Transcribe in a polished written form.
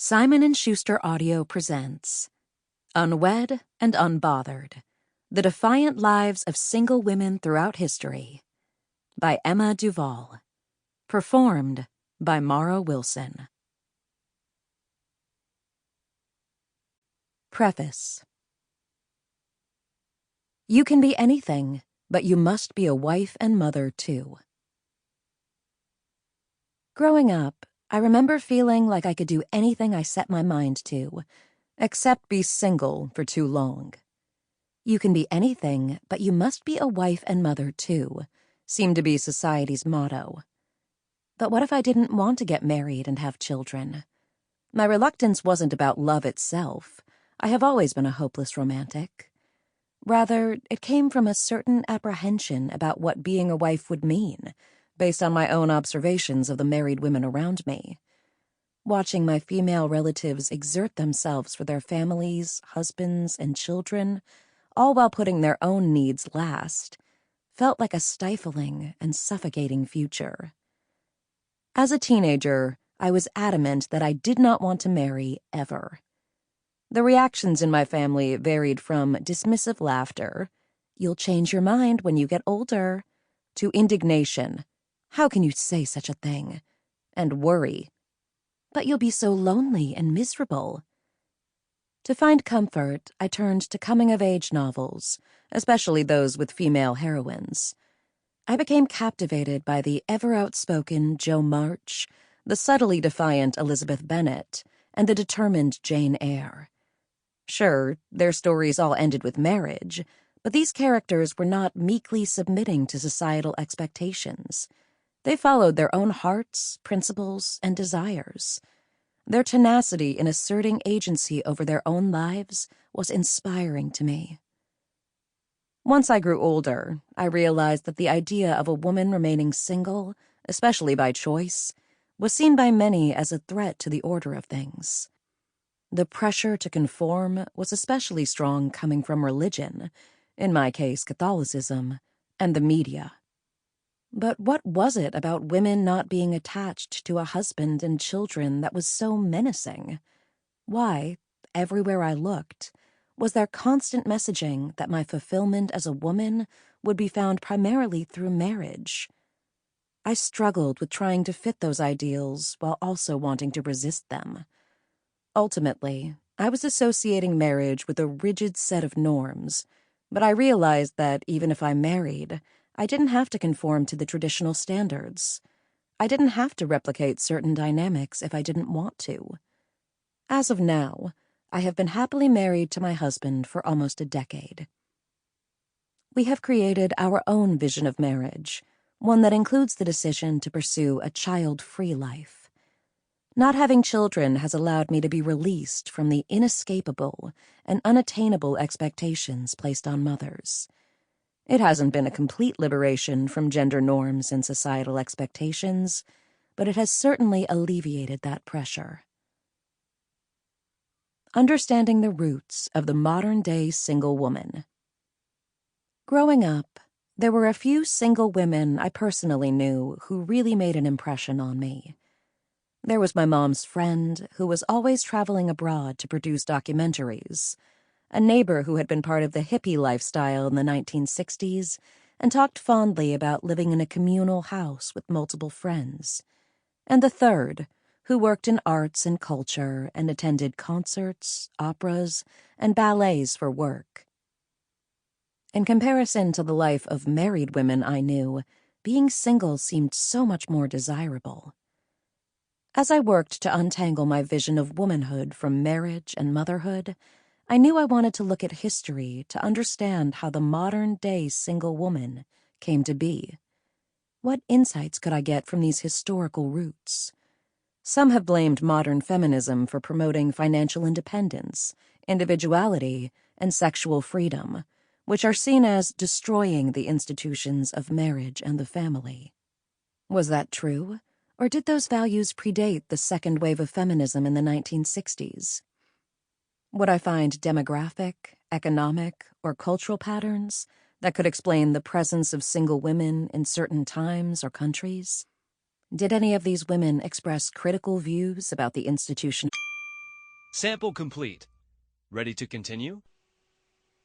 Simon & Schuster Audio presents Unwed and Unbothered, The Defiant Lives of Single Women Throughout History by Emma Duval. Performed by Mara Wilson. Preface. You can be anything, but you must be a wife and mother too. Growing up, I remember feeling like I could do anything I set my mind to, except be single for too long. You can be anything, but you must be a wife and mother too, seemed to be society's motto. But what if I didn't want to get married and have children? My reluctance wasn't about love itself. I have always been a hopeless romantic. Rather, it came from a certain apprehension about what being a wife would mean, based on my own observations of the married women around me. Watching my female relatives exert themselves for their families, husbands, and children, all while putting their own needs last, felt like a stifling and suffocating future. As a teenager, I was adamant that I did not want to marry ever. The reactions in my family varied from dismissive laughter, "You'll change your mind when you get older," to indignation, "How can you say such a thing?" and worry, "But you'll be so lonely and miserable." To find comfort, I turned to coming-of-age novels, especially those with female heroines. I became captivated by the ever-outspoken Jo March, the subtly defiant Elizabeth Bennet, and the determined Jane Eyre. Sure, their stories all ended with marriage, but these characters were not meekly submitting to societal expectations. They followed their own hearts, principles, and desires. Their tenacity in asserting agency over their own lives was inspiring to me. Once I grew older, I realized that the idea of a woman remaining single, especially by choice, was seen by many as a threat to the order of things. The pressure to conform was especially strong coming from religion, in my case Catholicism, and the media. But what was it about women not being attached to a husband and children that was so menacing? Why, everywhere I looked, was there constant messaging that my fulfillment as a woman would be found primarily through marriage? I struggled with trying to fit those ideals while also wanting to resist them. Ultimately, I was associating marriage with a rigid set of norms, but I realized that even if I married, I didn't have to conform to the traditional standards. I didn't have to replicate certain dynamics if I didn't want to. As of now, I have been happily married to my husband for almost a decade. We have created our own vision of marriage, one that includes the decision to pursue a child-free life. Not having children has allowed me to be released from the inescapable and unattainable expectations placed on mothers. It hasn't been a complete liberation from gender norms and societal expectations, but it has certainly alleviated that pressure. Understanding the roots of the modern-day single woman. Growing up, there were a few single women I personally knew who really made an impression on me. There was my mom's friend, who was always traveling abroad to produce documentaries, a neighbor who had been part of the hippie lifestyle in the 1960s and talked fondly about living in a communal house with multiple friends, and the third, who worked in arts and culture and attended concerts, operas, and ballets for work. In comparison to the life of married women I knew, being single seemed so much more desirable. As I worked to untangle my vision of womanhood from marriage and motherhood, I knew I wanted to look at history to understand how the modern-day single woman came to be. What insights could I get from these historical roots? Some have blamed modern feminism for promoting financial independence, individuality, and sexual freedom, which are seen as destroying the institutions of marriage and the family. Was that true? Or did those values predate the second wave of feminism in the 1960s? Would I find demographic, economic, or cultural patterns that could explain the presence of single women in certain times or countries? Did any of these women express critical views about the institution? Sample complete. Ready to continue?